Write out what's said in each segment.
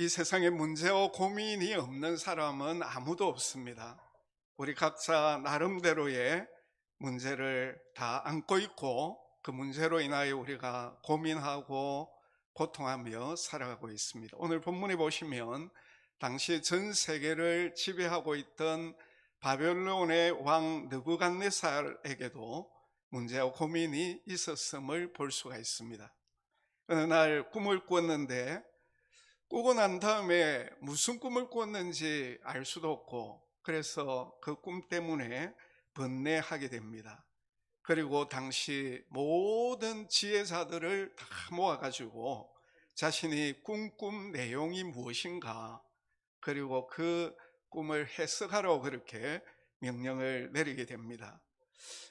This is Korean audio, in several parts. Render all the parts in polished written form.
이 세상에 문제와 고민이 없는 사람은 아무도 없습니다. 우리 각자 나름대로의 문제를 다 안고 있고 그 문제로 인하여 우리가 고민하고 고통하며 살아가고 있습니다. 오늘 본문에 보시면 당시 전 세계를 지배하고 있던 바벨론의 왕 느부갓네살에게도 문제와 고민이 있었음을 볼 수가 있습니다. 어느 날 꿈을 꿨는데 꾸고 난 다음에 무슨 꿈을 꿨는지 알 수도 없고, 그래서 그 꿈 때문에 번뇌하게 됩니다. 그리고 당시 모든 지혜자들을 다 모아가지고 자신이 꿈 내용이 무엇인가, 그리고 그 꿈을 해석하라고 그렇게 명령을 내리게 됩니다.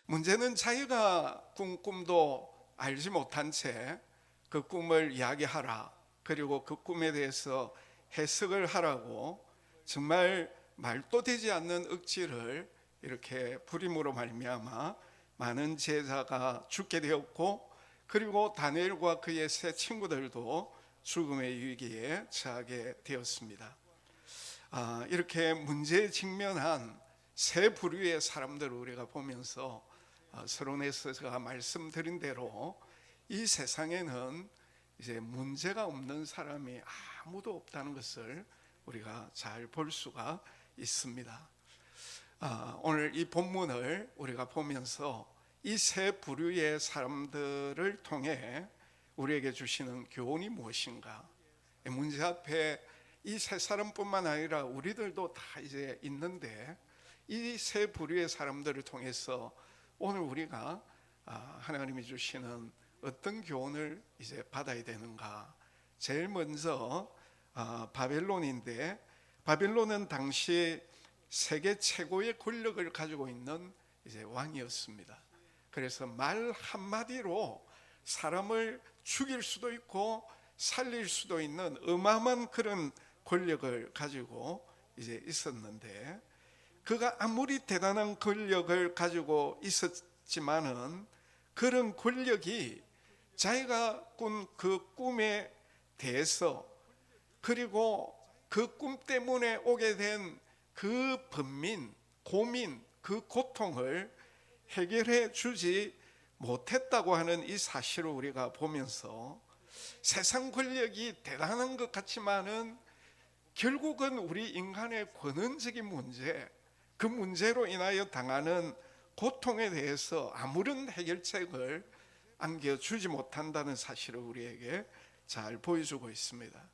문제는 자기가 꾼 꿈도 알지 못한 채 그 꿈을 이야기하라, 그리고 그 꿈에 대해서 해석을 하라고 정말 말도 되지 않는 억지를 이렇게 부림으로 말미암아 많은 제자가 죽게 되었고, 그리고 다니엘과 그의 세 친구들도 죽음의 위기에 처하게 되었습니다. 이렇게 문제에 직면한 세 부류의 사람들을 우리가 보면서 서론에서 제가 말씀드린 대로 이 세상에는 이제 문제가 없는 사람이 아무도 없다는 것을 우리가 잘 볼 수가 있습니다. 오늘 이 본문을 우리가 보면서 이 세 부류의 사람들을 통해 우리에게 주시는 교훈이 무엇인가? 문제 앞에 이 세 사람뿐만 아니라 우리들도 다 이제 있는데, 이 세 부류의 사람들을 통해서 오늘 우리가 하나님이 주시는 어떤 교훈을 이제 받아야 되는가? 제일 먼저 바벨론인데, 바벨론은 당시 세계 최고의 권력을 가지고 있는 이제 왕이었습니다. 그래서 말 한마디로 사람을 죽일 수도 있고 살릴 수도 있는 어마어마한 그런 권력을 가지고 이제 있었는데, 그가 아무리 대단한 권력을 가지고 있었지만은 그런 권력이 자기가 꾼 그 꿈에 대해서, 그리고 그 꿈 때문에 오게 된 그 번민, 고민, 그 고통을 해결해 주지 못했다고 하는 이 사실을 우리가 보면서, 세상 권력이 대단한 것 같지만은 결국은 우리 인간의 근원적인 문제, 그 문제로 인하여 당하는 고통에 대해서 아무런 해결책을 안겨주지 못한다는 사실을 우리에게 잘 보여주고 있습니다.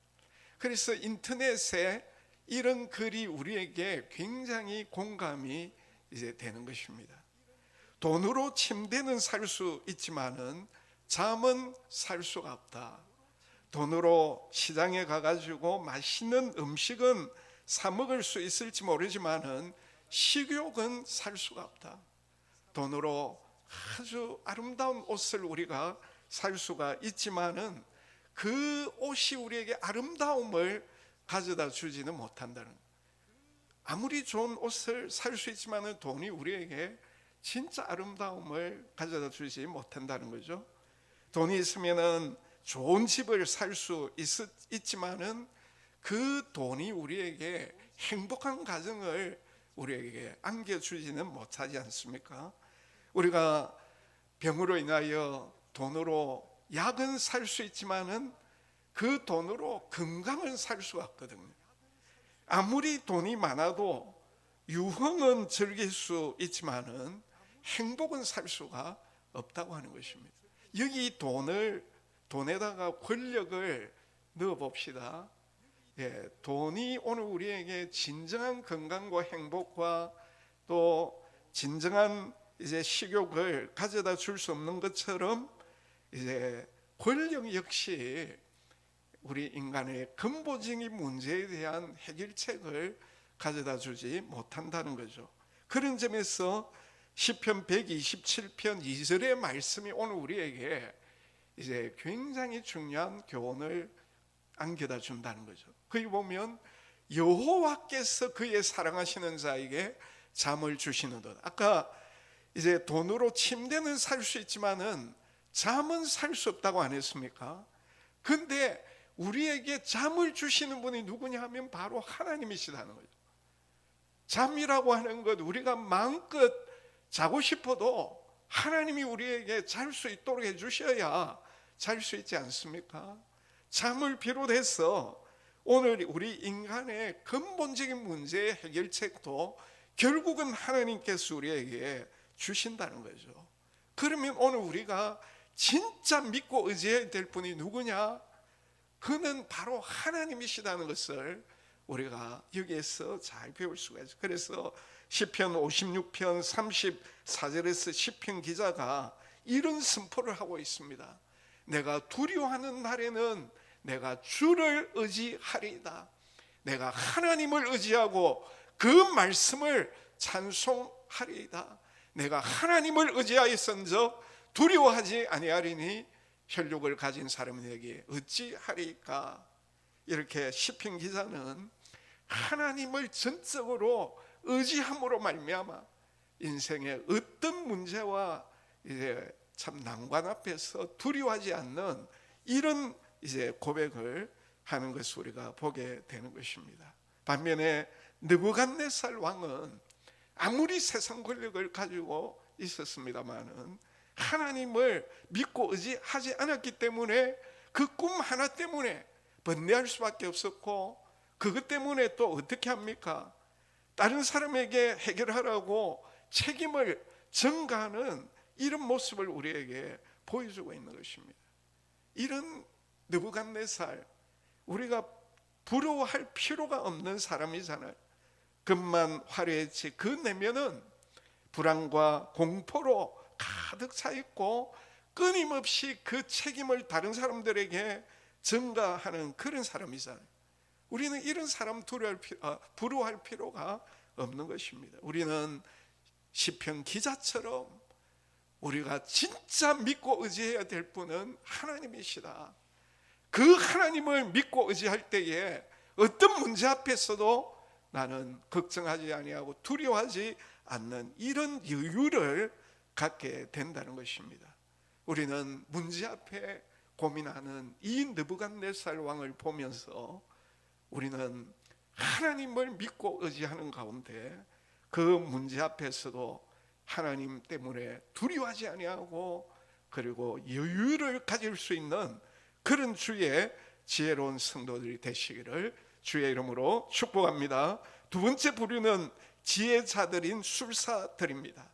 그래서 인터넷에 이런 글이 우리에게 굉장히 공감이 이제 되는 것입니다. 돈으로 침대는 살 수 있지만은 잠은 살 수가 없다. 돈으로 시장에 가가지고 맛있는 음식은 사 먹을 수 있을지 모르지만은 식욕은 살 수가 없다. 돈으로 아주 아름다운 옷을 우리가 살 수가 있지만은 그 옷이 우리에게 아름다움을 가져다 주지는 못한다는, 아무리 좋은 옷을 살 수 있지만은 돈이 우리에게 진짜 아름다움을 가져다 주지 못한다는 거죠. 돈이 있으면은 좋은 집을 살 수 있지만은 그 돈이 우리에게 행복한 가정을 우리에게 안겨주지는 못하지 않습니까? 우리가 병으로 인하여 돈으로 약은 살 수 있지만은 그 돈으로 건강은 살 수가 없거든요. 아무리 돈이 많아도 유흥은 즐길 수 있지만은 행복은 살 수가 없다고 하는 것입니다. 여기 돈에다가 권력을 넣어 봅시다. 돈이 오늘 우리에게 진정한 건강과 행복과 또 진정한 이제 식욕을 가져다 줄 수 없는 것처럼, 이제 권력 역시 우리 인간의 근본적인 문제에 대한 해결책을 가져다 주지 못한다는 거죠. 그런 점에서 시편 127편 2절의 말씀이 오늘 우리에게 이제 굉장히 중요한 교훈을 안겨다 준다는 거죠. 거기 보면 여호와께서 그의 사랑하시는 자에게 잠을 주시는 듯. 아까 이제 돈으로 침대는 살 수 있지만은 잠은 살 수 없다고 안 했습니까? 근데 우리에게 잠을 주시는 분이 누구냐 하면 바로 하나님이시다는 거죠. 잠이라고 하는 것, 우리가 마음껏 자고 싶어도 하나님이 우리에게 잘 수 있도록 해주셔야 잘 수 있지 않습니까? 잠을 비롯해서 오늘 우리 인간의 근본적인 문제의 해결책도 결국은 하나님께서 우리에게 주신다는 거죠. 그러면 오늘 우리가 진짜 믿고 의지해야 될 분이 누구냐? 그는 바로 하나님이시다는 것을 우리가 여기에서 잘 배울 수가 있어요. 그래서 시편 56편 34절에서 시편 기자가 이런 선포를 하고 있습니다. 내가 두려워하는 날에는 내가 주를 의지하리이다. 내가 하나님을 의지하고 그 말씀을 찬송하리이다. 내가 하나님을 의지하였은즉 두려워하지 아니하리니 혈육을 가진 사람에게 어찌하리까. 이렇게 시편 기자는 하나님을 전적으로 의지함으로 말미암아 인생의 어떤 문제와 이제 참 난관 앞에서 두려워하지 않는 이런 이제 고백을 하는 것을 우리가 보게 되는 것입니다. 반면에 느부갓네살 왕은 아무리 세상 권력을 가지고 있었습니다마는 하나님을 믿고 의지하지 않았기 때문에 그 꿈 하나 때문에 번뇌할 수밖에 없었고, 그것 때문에 또 어떻게 합니까? 다른 사람에게 해결하라고 책임을 전가하는 이런 모습을 우리에게 보여주고 있는 것입니다. 이런 느부갓네살, 우리가 부러워할 필요가 없는 사람이잖아요. 금만 화려했지 그 내면은 불안과 공포로 가득 차 있고 끊임없이 그 책임을 다른 사람들에게 전가하는 그런 사람이잖아요. 우리는 이런 사람 부러워할 필요가 없는 것입니다. 우리는 시편 기자처럼 우리가 진짜 믿고 의지해야 될 분은 하나님이시다. 그 하나님을 믿고 의지할 때에 어떤 문제 앞에서도 나는 걱정하지 아니하고 두려워하지 않는 이런 여유를 갖게 된다는 것입니다. 우리는 문제 앞에 고민하는 이 느부갓네살 왕을 보면서 우리는 하나님을 믿고 의지하는 가운데 그 문제 앞에서도 하나님 때문에 두려워하지 아니하고 그리고 여유를 가질 수 있는 그런 주의 지혜로운 성도들이 되시기를 주의 이름으로 축복합니다. 두 번째 부류는 지혜자들인 술사들입니다.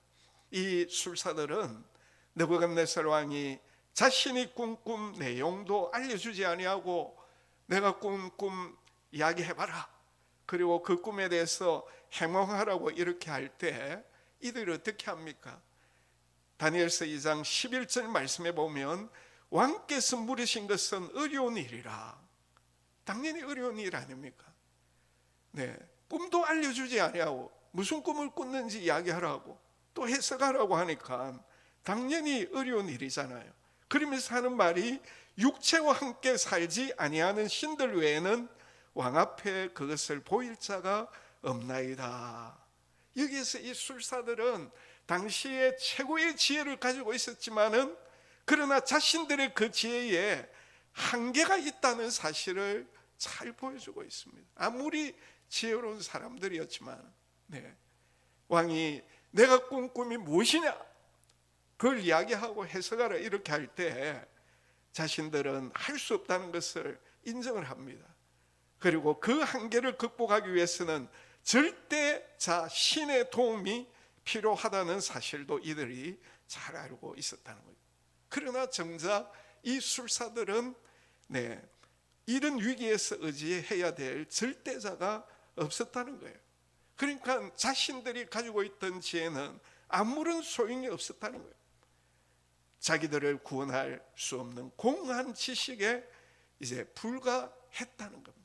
이 술사들은 느부갓네살 왕이 자신이 꿈 내용도 알려주지 아니하고 내가 꿈 이야기해봐라, 그리고 그 꿈에 대해서 해몽하라고 이렇게 할 때 이들이 어떻게 합니까? 다니엘서 2장 11절 말씀에 보면 왕께서 물으신 것은 어려운 일이라. 당연히 어려운 일 아닙니까? 네, 꿈도 알려주지 아니하고 무슨 꿈을 꿨는지 이야기하라고 또 해석하라고 하니까 당연히 어려운 일이잖아요. 그러면서 하는 말이 육체와 함께 살지 아니하는 신들 외에는 왕 앞에 그것을 보일 자가 없나이다. 여기에서 이 술사들은 당시에 최고의 지혜를 가지고 있었지만은 그러나 자신들의 그 지혜에 한계가 있다는 사실을 잘 보여주고 있습니다. 아무리 지혜로운 사람들이었지만 왕이 내가 꾼 꿈이 무엇이냐 그걸 이야기하고 해석하라 이렇게 할 때 자신들은 할 수 없다는 것을 인정을 합니다. 그리고 그 한계를 극복하기 위해서는 절대 신의 도움이 필요하다는 사실도 이들이 잘 알고 있었다는 거예요. 그러나 정작 이 술사들은 이런 위기에서 의지해야 될 절대자가 없었다는 거예요. 그러니까 자신들이 가지고 있던 지혜는 아무런 소용이 없었다는 거예요. 자기들을 구원할 수 없는 공한 지식에 이제 불과했다는 겁니다.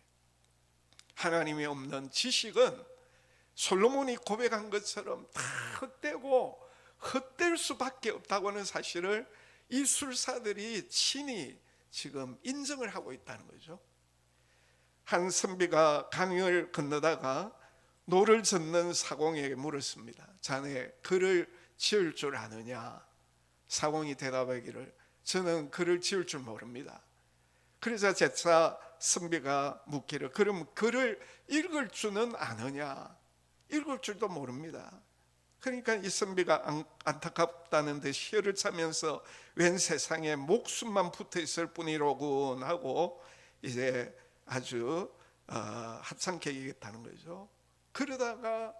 하나님이 없는 지식은 솔로몬이 고백한 것처럼 다 헛되고 헛될 수밖에 없다고 하는 사실을 이 술사들이 친히 지금 인정을 하고 있다는 거죠. 한 선비가 강을 건너다가 노를 젓는 사공에게 물었습니다. 자네 글을 지을 줄 아느냐? 사공이 대답하기를 저는 글을 지을 줄 모릅니다. 그러자 제차 선비가 묻기를 그럼 글을 읽을 줄은 아느냐? 읽을 줄도 모릅니다. 그러니까 이 선비가 안타깝다는 듯이 혀를 차면서 웬 세상에 목숨만 붙어 있을 뿐이로군 하고 이제 아주 합창케 얘기했다는 거죠. 그러다가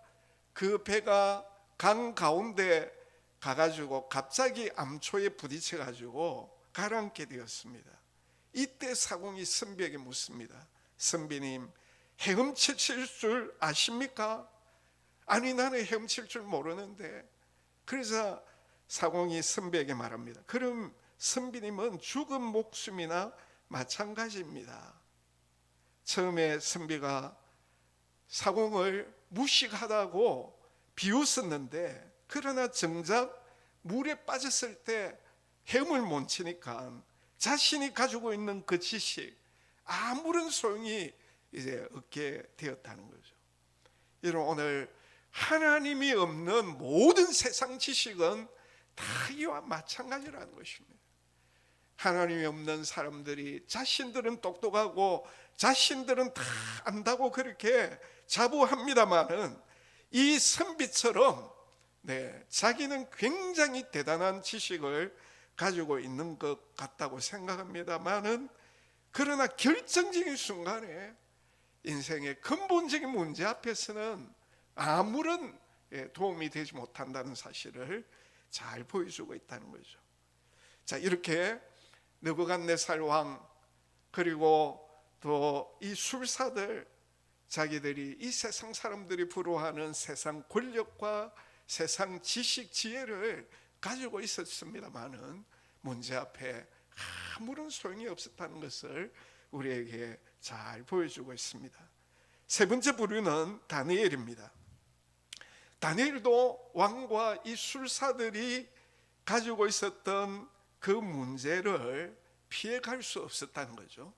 그 배가 강 가운데 가가지고 갑자기 암초에 부딪혀 가지고 가라앉게 되었습니다. 이때 사공이 선비에게 묻습니다. 선비님, 헤엄칠 줄 아십니까? 아니, 나는 헤엄칠 줄 모르는데. 그래서 사공이 선비에게 말합니다. 그럼 선비님은 죽은 목숨이나 마찬가지입니다. 처음에 선비가 사공을 무식하다고 비웃었는데, 그러나 정작 물에 빠졌을 때 헤엄을 못 치니까 자신이 가지고 있는 그 지식 아무런 소용이 이제 없게 되었다는 거죠. 여러분, 오늘 하나님이 없는 모든 세상 지식은 다 이와 마찬가지라는 것입니다. 하나님이 없는 사람들이 자신들은 똑똑하고 자신들은 다 안다고 그렇게 자부합니다마는 이 선비처럼 자기는 굉장히 대단한 지식을 가지고 있는 것 같다고 생각합니다마는 그러나 결정적인 순간에 인생의 근본적인 문제 앞에서는 아무런 도움이 되지 못한다는 사실을 잘 보여주고 있다는 거죠. 자, 이렇게 느부갓네살 왕 그리고 또 이 술사들, 자기들이 이 세상 사람들이 부러워하는 세상 권력과 세상 지식 지혜를 가지고 있었습니다마는 문제 앞에 아무런 소용이 없었다는 것을 우리에게 잘 보여주고 있습니다. 세 번째 부류는 다니엘입니다. 다니엘도 왕과 이 술사들이 가지고 있었던 그 문제를 피해갈 수 없었다는 거죠.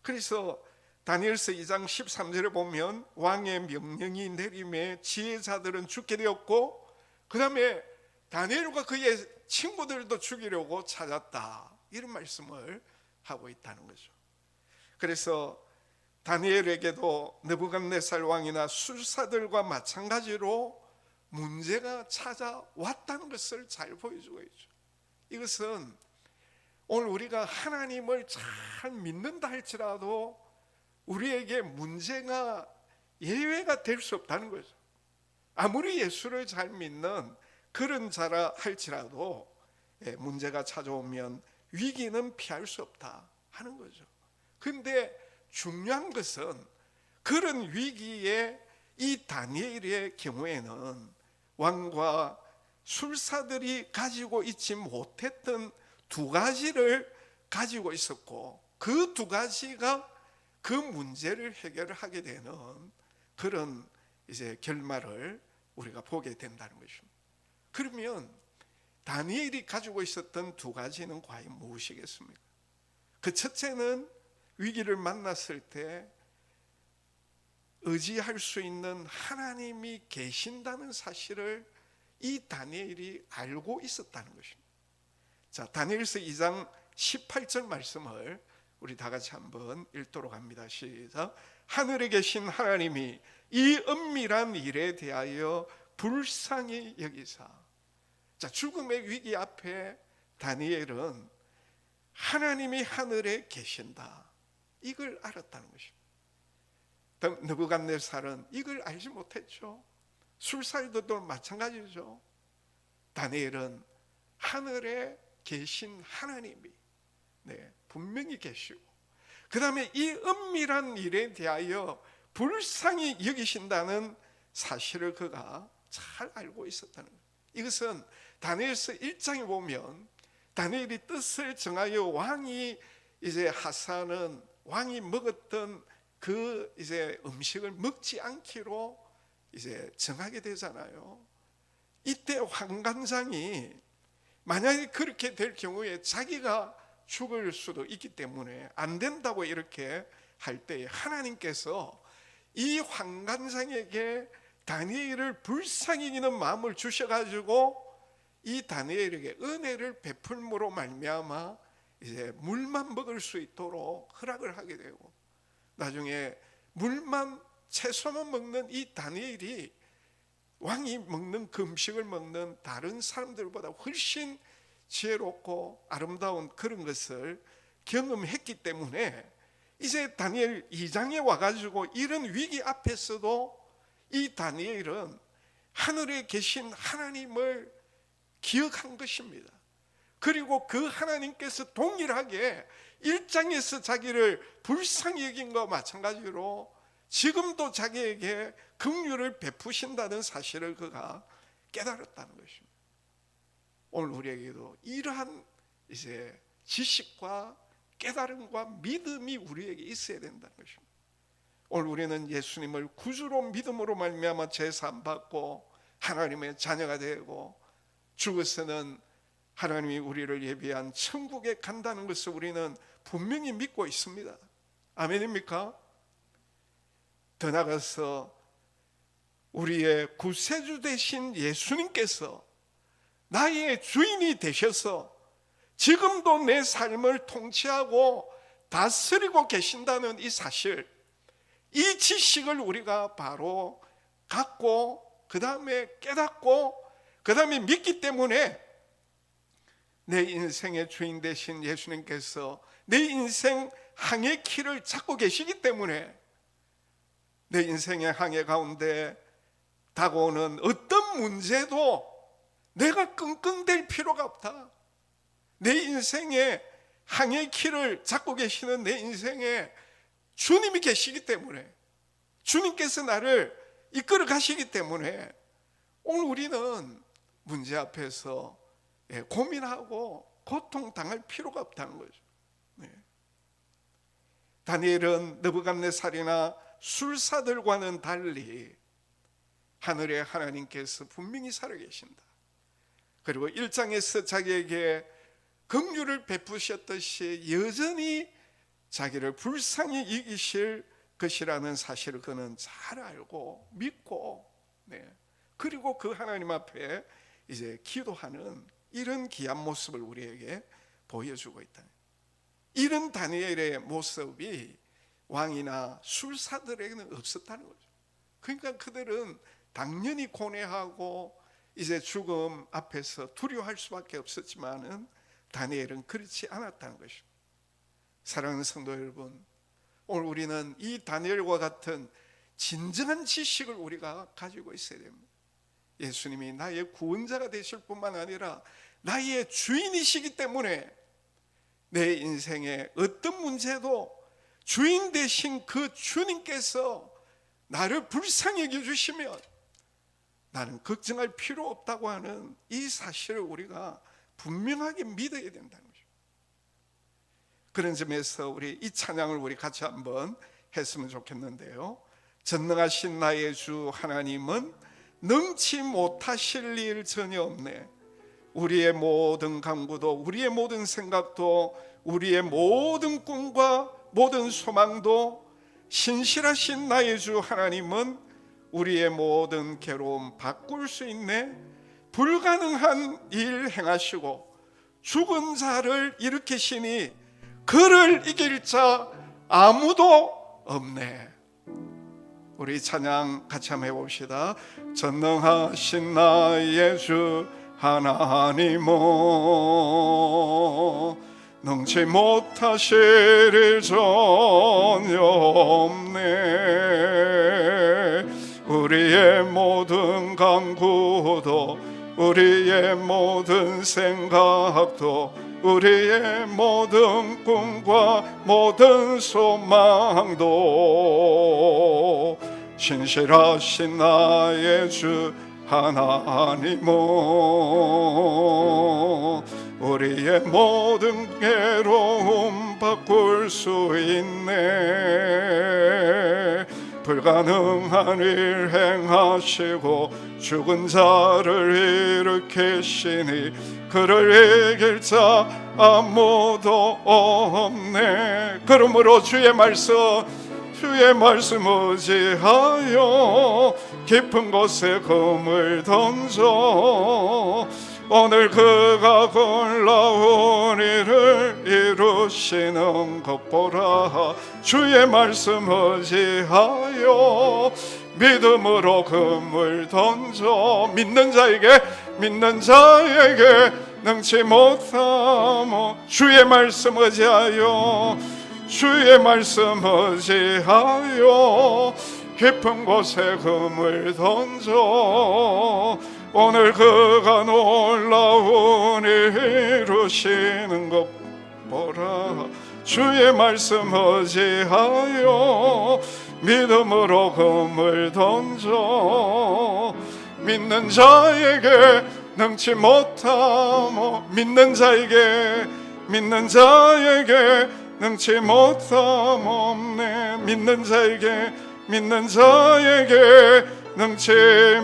그래서 다니엘서 2장 13절에 보면 왕의 명령이 내림에 지혜자들은 죽게 되었고 그 다음에 다니엘과 그의 친구들도 죽이려고 찾았다, 이런 말씀을 하고 있다는 거죠. 그래서 다니엘에게도 느부갓네살 왕이나 술사들과 마찬가지로 문제가 찾아왔다는 것을 잘 보여주고 있죠. 이것은 오늘 우리가 하나님을 잘 믿는다 할지라도 우리에게 문제가 예외가 될 수 없다는 거죠. 아무리 예수를 잘 믿는 그런 자라 할지라도 문제가 찾아오면 위기는 피할 수 없다 하는 거죠. 그런데 중요한 것은 그런 위기에 이 다니엘의 경우에는 왕과 술사들이 가지고 있지 못했던 두 가지를 가지고 있었고 그 두 가지가 그 문제를 해결하게 되는 그런 이제 결말을 우리가 보게 된다는 것입니다. 그러면 다니엘이 가지고 있었던 두 가지는 과연 무엇이겠습니까? 그 첫째는 위기를 만났을 때 의지할 수 있는 하나님이 계신다는 사실을 이 다니엘이 알고 있었다는 것입니다. 자, 다니엘서 2장 18절 말씀을 우리 다 같이 한번 읽도록 합니다. 시작. 하늘에 계신 하나님이 이 은밀한 일에 대하여 불쌍히 여기사. 자, 죽음의 위기 앞에 다니엘은 하나님이 하늘에 계신다, 이걸 알았다는 것입니다. 느부갓네살은 이걸 알지 못했죠. 술사들도 마찬가지죠. 다니엘은 하늘에 계신 하나님이 분명히 계시고 그 다음에 이 은밀한 일에 대하여 불쌍히 여기신다는 사실을 그가 잘 알고 있었다는 거예요. 이것은 다니엘서 1장에 보면 다니엘이 뜻을 정하여 왕이 이제 하사는 왕이 먹었던 그 이제 음식을 먹지 않기로 이제 정하게 되잖아요. 이때 환관장이 만약에 그렇게 될 경우에 자기가 죽을 수도 있기 때문에 안 된다고 이렇게 할 때에 하나님께서 이 환관장에게 다니엘을 불쌍히 여기는 마음을 주셔가지고 이 다니엘에게 은혜를 베풀므로 말미암아 이제 물만 먹을 수 있도록 허락을 하게 되고, 나중에 물만 채소만 먹는 이 다니엘이 왕이 먹는 그 음식을 먹는 다른 사람들보다 훨씬 지혜롭고 아름다운 그런 것을 경험했기 때문에 이제 다니엘 2장에 와가지고 이런 위기 앞에서도 이 다니엘은 하늘에 계신 하나님을 기억한 것입니다. 그리고 그 하나님께서 동일하게 1장에서 자기를 불쌍히 여긴 것과 마찬가지로 지금도 자기에게 긍휼을 베푸신다는 사실을 그가 깨달았다는 것입니다. 오늘 우리에게도 이러한 이제 지식과 깨달음과 믿음이 우리에게 있어야 된다는 것입니다. 오늘 우리는 예수님을 구주로 믿음으로 말미암아 제사함 받고 하나님의 자녀가 되고 죽어서는 하나님이 우리를 예비한 천국에 간다는 것을 우리는 분명히 믿고 있습니다. 아멘입니까? 더 나아가서 우리의 구세주 되신 예수님께서 나의 주인이 되셔서 지금도 내 삶을 통치하고 다스리고 계신다는 이 사실, 이 지식을 우리가 바로 갖고 그 다음에 깨닫고 그 다음에 믿기 때문에 내 인생의 주인 되신 예수님께서 내 인생 항해 키를 잡고 계시기 때문에 내 인생의 항해 가운데 다가오는 어떤 문제도 내가 끙끙댈 필요가 없다. 내 인생의 항해 키를 잡고 계시는 내 인생에 주님이 계시기 때문에, 주님께서 나를 이끌어 가시기 때문에 오늘 우리는 문제 앞에서 고민하고 고통당할 필요가 없다는 거죠. 다니엘은 느부갓네살이나 술사들과는 달리 하늘의 하나님께서 분명히 살아계신다. 그리고 1장에서 자기에게 긍휼을 베푸셨듯이 여전히 자기를 불쌍히 여기실 것이라는 사실을 그는 잘 알고 믿고, 그리고 그 하나님 앞에 이제 기도하는 이런 귀한 모습을 우리에게 보여주고 있다. 이런 다니엘의 모습이 왕이나 술사들에게는 없었다는 거죠. 그러니까 그들은 당연히 고뇌하고 이제 죽음 앞에서 두려워할 수밖에 없었지만은 다니엘은 그렇지 않았다는 것입니다. 사랑하는 성도 여러분, 오늘 우리는 이 다니엘과 같은 진정한 지식을 우리가 가지고 있어야 됩니다. 예수님이 나의 구원자가 되실 뿐만 아니라 나의 주인이시기 때문에 내 인생의 어떤 문제도 주인 되신 그 주님께서 나를 불쌍히 여겨주시면 나는 걱정할 필요 없다고 하는 이 사실을 우리가 분명하게 믿어야 된다는 거죠. 그런 점에서 우리 이 찬양을 우리 같이 한번 했으면 좋겠는데요. 전능하신 나의 주 하나님은 능치 못하실 일 전혀 없네. 우리의 모든 간구도, 우리의 모든 생각도, 우리의 모든 꿈과 모든 소망도 신실하신 나의 주 하나님은 우리의 모든 괴로움 바꿀 수 있네. 불가능한 일 행하시고 죽은 자를 일으키시니 그를 이길 자 아무도 없네. 우리 찬양 같이 한번 해봅시다. 전능하신 나의 주 하나님은 능치 못하실 일 전혀 없네. 우리의 모든 간구도, 우리의 모든 생각도, 우리의 모든 꿈과 모든 소망도 신실하신 나의 주 하나님은 우리의 모든 괴로움 바꿀 수 있네. 불가능한 일 행하시고 죽은 자를 일으키시니 그를 이길 자 아무도 없네. 그러므로 주의 말씀 의지하여 깊은 곳에 검을 던져 오늘 그가 놀라운 일을 이루시는 것 보라. 주의 말씀 의지하여 믿음으로 금을 던져 믿는 자에게 능치 못함. 주의 말씀 의지하여 주의 말씀 의지하여 깊은 곳에 금을 던져 오늘 그가 놀라운 일 이루시는 것 보라. 주의 말씀 의지하여 믿음으로 금을 던져 믿는 자에게 능치 못함. 믿는 자에게 능치 못함 없네. 믿는 자에게 능치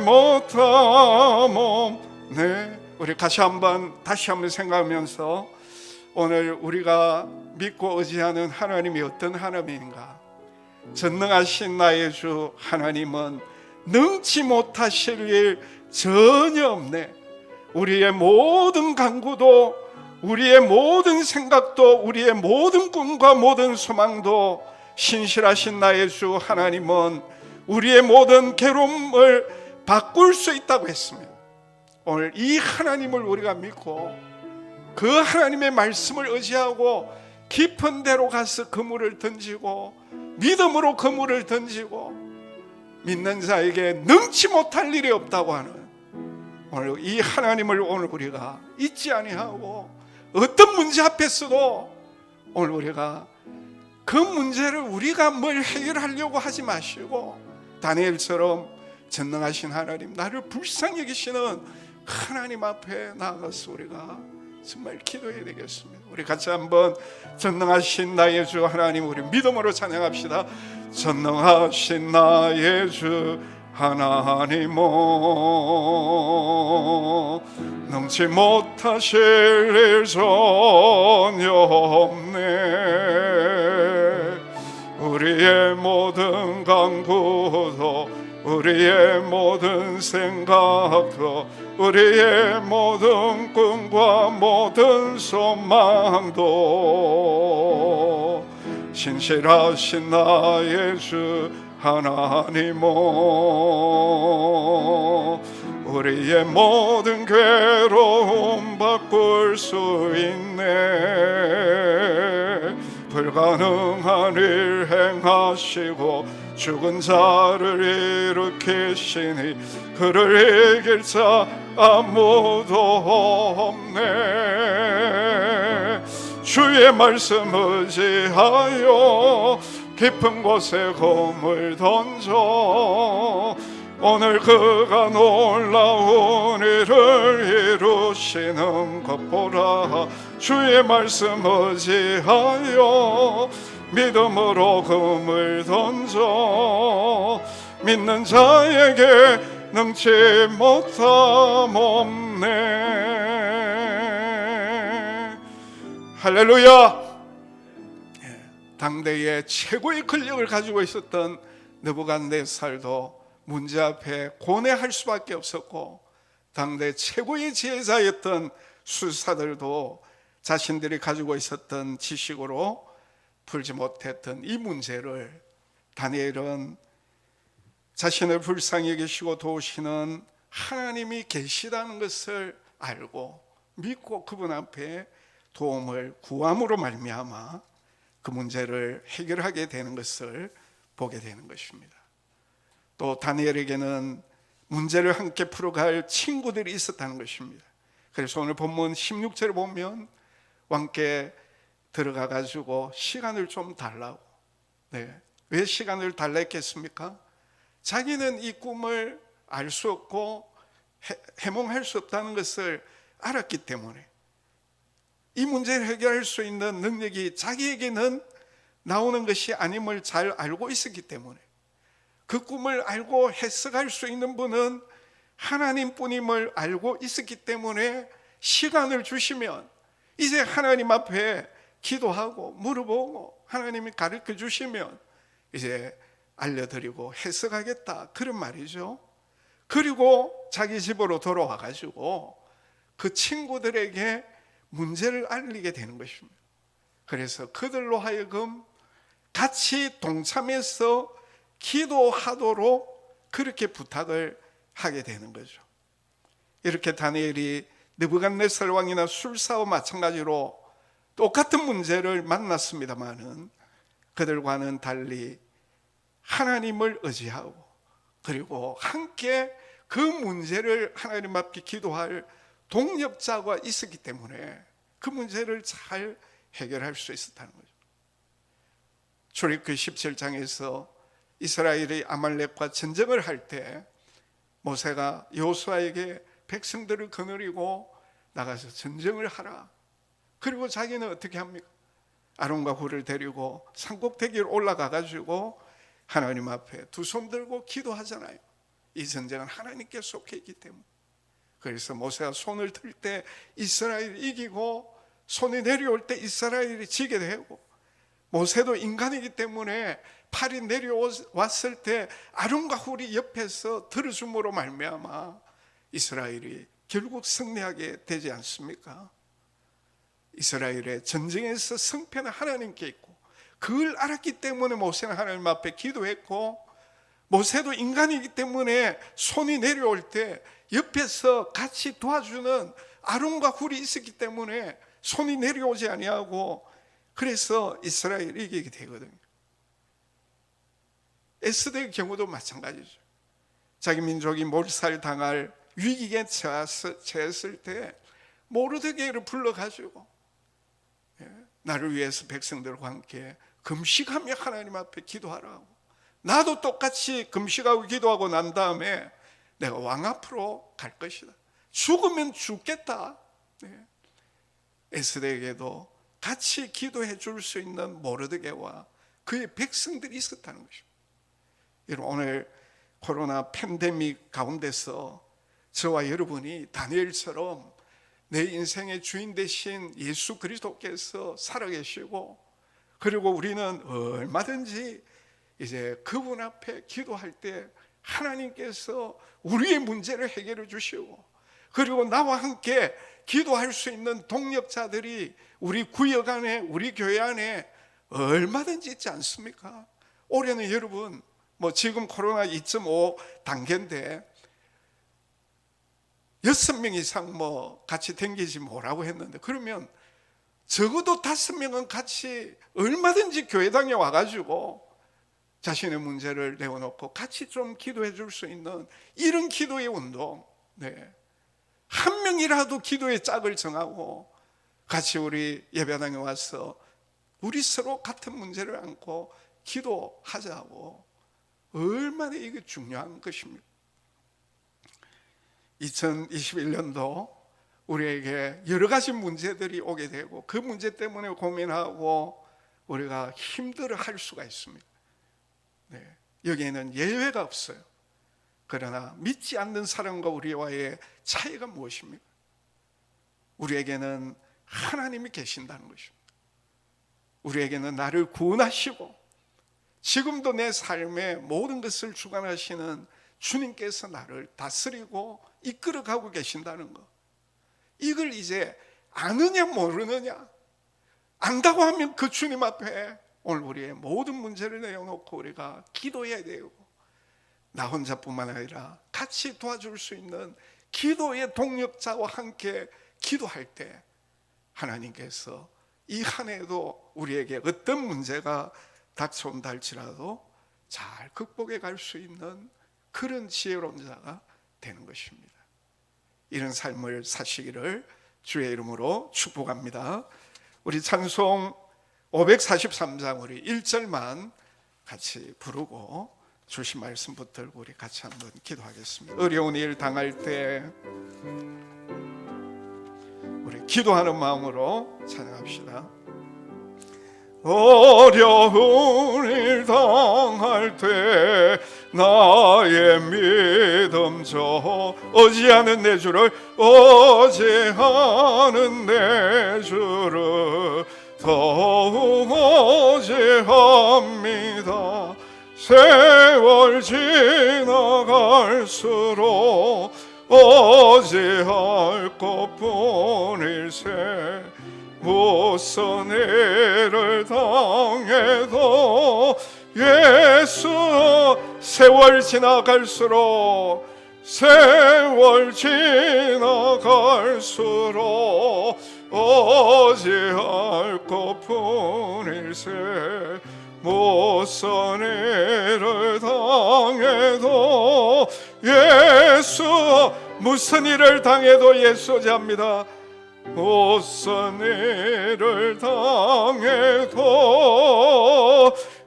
못함 없네. 우리 다시 한번 생각하면서 오늘 우리가 믿고 의지하는 하나님이 어떤 하나님인가. 전능하신 나의 주 하나님은 능치 못하실 일 전혀 없네. 우리의 모든 간구도, 우리의 모든 생각도, 우리의 모든 꿈과 모든 소망도 신실하신 나의 주 하나님은 우리의 모든 괴로움을 바꿀 수 있다고 했습니다. 오늘 이 하나님을 우리가 믿고 그 하나님의 말씀을 의지하고 깊은 데로 가서 그물을 던지고 믿음으로 그물을 던지고 믿는 자에게 능치 못할 일이 없다고 하는 오늘 이 하나님을 오늘 우리가 잊지 아니하고 어떤 문제 앞에서도 오늘 우리가 그 문제를 우리가 뭘 해결하려고 하지 마시고 다니엘처럼 전능하신 하나님, 나를 불쌍히 여기시는 하나님 앞에 나아가서 우리가 정말 기도해야 되겠습니다. 우리 같이 한번 전능하신 나의 주 하나님 우리 믿음으로 찬양합시다. 전능하신 나의 주 하나님은 능치 못하실 일 전혀 없네. 우리의 모든 간구도 우리의 모든 생각도 우리의 모든 꿈과 모든 소망도 신실하신 나의 주 하나님은 우리의 모든 괴로움 바꿀 수 있네. 불가능한 일 행하시고 죽은 자를 일으키시니 그를 이길 자 아무도 없네. 주의 말씀 의지하여 깊은 곳에 검을 던져 오늘 그가 놀라운 일을 이루시는 것 보라. 주의 말씀 의지하여 믿음으로 금을 던져 믿는 자에게 능치 못함 없네. 할렐루야. 당대의 최고의 권력을 가지고 있었던 느부갓네살도 문제 앞에 고뇌할 수밖에 없었고, 당대 최고의 지혜자였던 수사들도 자신들이 가지고 있었던 지식으로 풀지 못했던 이 문제를 다니엘은 자신을 불쌍히 여기시고 도우시는 하나님이 계시다는 것을 알고 믿고 그분 앞에 도움을 구함으로 말미암아 그 문제를 해결하게 되는 것을 보게 되는 것입니다. 또 다니엘에게는 문제를 함께 풀어갈 친구들이 있었다는 것입니다. 그래서 오늘 본문 16절을 보면 왕께 들어가 가지고 시간을 좀 달라고. 왜 시간을 달라 했겠습니까? 자기는 이 꿈을 알 수 없고 해몽할 수 없다는 것을 알았기 때문에, 이 문제를 해결할 수 있는 능력이 자기에게는 나오는 것이 아님을 잘 알고 있었기 때문에, 그 꿈을 알고 해석할 수 있는 분은 하나님뿐임을 알고 있었기 때문에 시간을 주시면 이제 하나님 앞에 기도하고 물어보고 하나님이 가르쳐 주시면 이제 알려드리고 해석하겠다, 그런 말이죠. 그리고 자기 집으로 돌아와 가지고 그 친구들에게 문제를 알리게 되는 것입니다. 그래서 그들로 하여금 같이 동참해서 기도하도록 그렇게 부탁을 하게 되는 거죠. 이렇게 다니엘이 느부갓네살 왕이나 술사와 마찬가지로 똑같은 문제를 만났습니다마는 그들과는 달리 하나님을 의지하고 그리고 함께 그 문제를 하나님 앞에 기도할 동력자가 있었기 때문에 그 문제를 잘 해결할 수 있었다는 거죠. 출애굽기 17장에서 이스라엘이 아말렉과 전쟁을 할 때 모세가 여호수아에게 백성들을 거느리고 나가서 전쟁을 하라. 그리고 자기는 어떻게 합니까? 아론과 훌을 데리고 산꼭대기로 올라가 가지고 하나님 앞에 두 손 들고 기도하잖아요. 이 전쟁은 하나님께 속해 있기 때문에. 그래서 모세가 손을 들 때 이스라엘이 이기고 손이 내려올 때 이스라엘이 지게 되고, 모세도 인간이기 때문에 팔이 내려왔을 때 아론과 훌이 옆에서 들어줌으로 말미암아 이스라엘이 결국 승리하게 되지 않습니까? 이스라엘의 전쟁에서 승패는 하나님께 있고, 그걸 알았기 때문에 모세는 하나님 앞에 기도했고, 모세도 인간이기 때문에 손이 내려올 때 옆에서 같이 도와주는 아론과 훌이 있었기 때문에 손이 내려오지 아니하고, 그래서 이스라엘이 이기게 되거든요. 에스더의 경우도 마찬가지죠. 자기 민족이 몰살당할 위기에 처했을 때 모르드게를 불러가지고 나를 위해서 백성들과 함께 금식하며 하나님 앞에 기도하라고, 나도 똑같이 금식하고 기도하고 난 다음에 내가 왕 앞으로 갈 것이다, 죽으면 죽겠다. 에스더에게도 같이 기도해 줄 수 있는 모르드게와 그의 백성들이 있었다는 것입니다. 여러분, 오늘 코로나 팬데믹 가운데서 저와 여러분이 다니엘처럼 내 인생의 주인 되신 예수 그리스도께서 살아계시고, 그리고 우리는 얼마든지 이제 그분 앞에 기도할 때 하나님께서 우리의 문제를 해결해 주시고, 그리고 나와 함께 기도할 수 있는 동력자들이 우리 구역 안에, 우리 교회 안에 얼마든지 있지 않습니까? 올해는 여러분, 지금 코로나 2.5 단계인데 6명 이상 같이 댕기지 뭐라고 했는데, 그러면 적어도 5명은 같이 얼마든지 교회당에 와가지고 자신의 문제를 내어놓고 같이 좀 기도해 줄 수 있는 이런 기도의 운동, 한 명이라도 기도의 짝을 정하고 같이 우리 예배당에 와서 우리 서로 같은 문제를 안고 기도하자고, 얼마나 이게 중요한 것입니다. 2021년도 우리에게 여러 가지 문제들이 오게 되고, 그 문제 때문에 고민하고 우리가 힘들어할 수가 있습니다. 여기에는 예외가 없어요. 그러나 믿지 않는 사람과 우리와의 차이가 무엇입니까? 우리에게는 하나님이 계신다는 것입니다. 우리에게는 나를 구원하시고 지금도 내 삶의 모든 것을 주관하시는 주님께서 나를 다스리고 이끌어가고 계신다는 것, 이걸 이제 아느냐 모르느냐, 안다고 하면 그 주님 앞에 오늘 우리의 모든 문제를 내어놓고 우리가 기도해야 되고, 나 혼자뿐만 아니라 같이 도와줄 수 있는 기도의 동력자와 함께 기도할 때 하나님께서 이 한 해도 우리에게 어떤 문제가 닥쳐온다 할지라도 잘 극복해 갈 수 있는 그런 지혜로운 자가 되는 것입니다. 이런 삶을 사시기를 주의 이름으로 축복합니다. 우리 찬송 543장 우리 1절만 같이 부르고 주신 말씀 붙들고 우리 같이 한번 기도하겠습니다. 어려운 일 당할 때 우리 기도하는 마음으로 찬양합시다. 어려운 일 당할 때 나의 믿음 저 어지하는 내 주를, 어지하는 내 주를 더욱 어지합니다. 세월 지나갈수록 어찌할 것뿐일세 무슨 일을 당해도 예수 세월 지나갈수록 어찌할 것뿐일세 무슨 일을 당해도 예수 무슨 일을 당해도 예수자입니다. 무슨 일을 당해도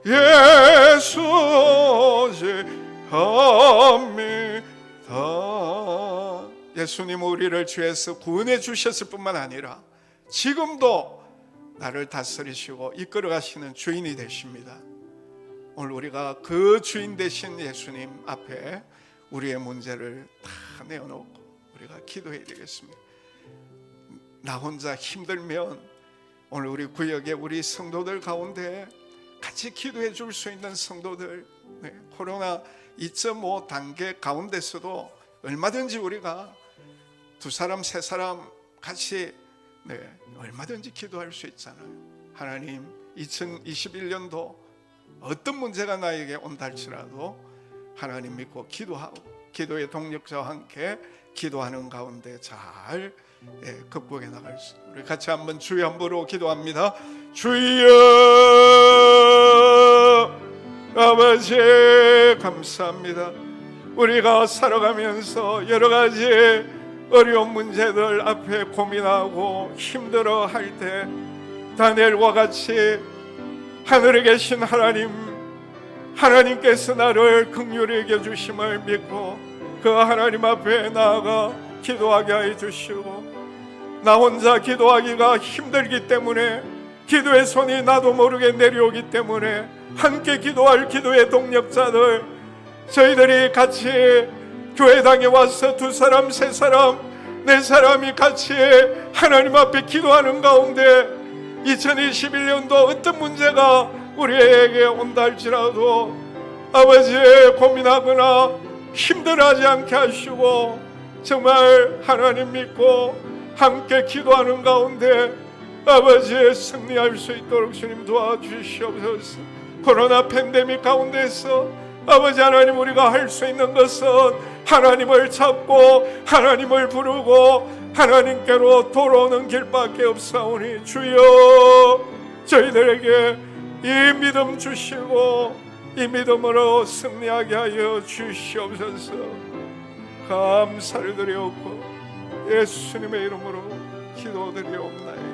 예수지합니다. 예수님 우리를 죄에서 구원해 주셨을 뿐만 아니라 지금도 나를 다스리시고 이끌어 가시는 주인이 되십니다. 오늘 우리가 그 주인 되신 예수님 앞에 우리의 문제를 다 내어놓고 우리가 기도해야 되겠습니다. 나 혼자 힘들면 오늘 우리 구역의 우리 성도들 가운데 같이 기도해 줄 수 있는 성도들, 코로나 2.5 단계 가운데서도 얼마든지 우리가 두 사람 세 사람 같이 얼마든지 기도할 수 있잖아요. 하나님 2021년도 어떤 문제가 나에게 온다 할지라도 하나님 믿고 기도하고 기도의 동력자와 함께 기도하는 가운데 잘 극복해 나갈 수 있습니다. 우리 같이 한번 주여 한번으로 기도합니다. 주여 아버지 감사합니다. 우리가 살아가면서 여러 가지 어려운 문제들 앞에 고민하고 힘들어 할 때 다니엘과 같이 하늘에 계신 하나님께서 나를 긍휼히 여겨주심을 믿고 그 하나님 앞에 나아가 기도하게 해 주시고, 나 혼자 기도하기가 힘들기 때문에 기도의 손이 나도 모르게 내려오기 때문에 함께 기도할 기도의 동력자들, 저희들이 같이 교회당에 와서 두 사람 세 사람 네 사람이 같이 하나님 앞에 기도하는 가운데 2021년도 어떤 문제가 우리에게 온다 할지라도 아버지 고민하거나 힘들어하지 않게 하시고 정말 하나님 믿고 함께 기도하는 가운데 아버지 승리할 수 있도록 주님 도와주시옵소서. 코로나 팬데믹 가운데서 아버지 하나님 우리가 할 수 있는 것은 하나님을 찾고 하나님을 부르고 하나님께로 돌아오는 길밖에 없사오니 주여 저희들에게 이 믿음 주시고 이 믿음으로 승리하게 하여 주시옵소서. 감사를 드리옵고 예수님의 이름으로 기도드리옵나이다.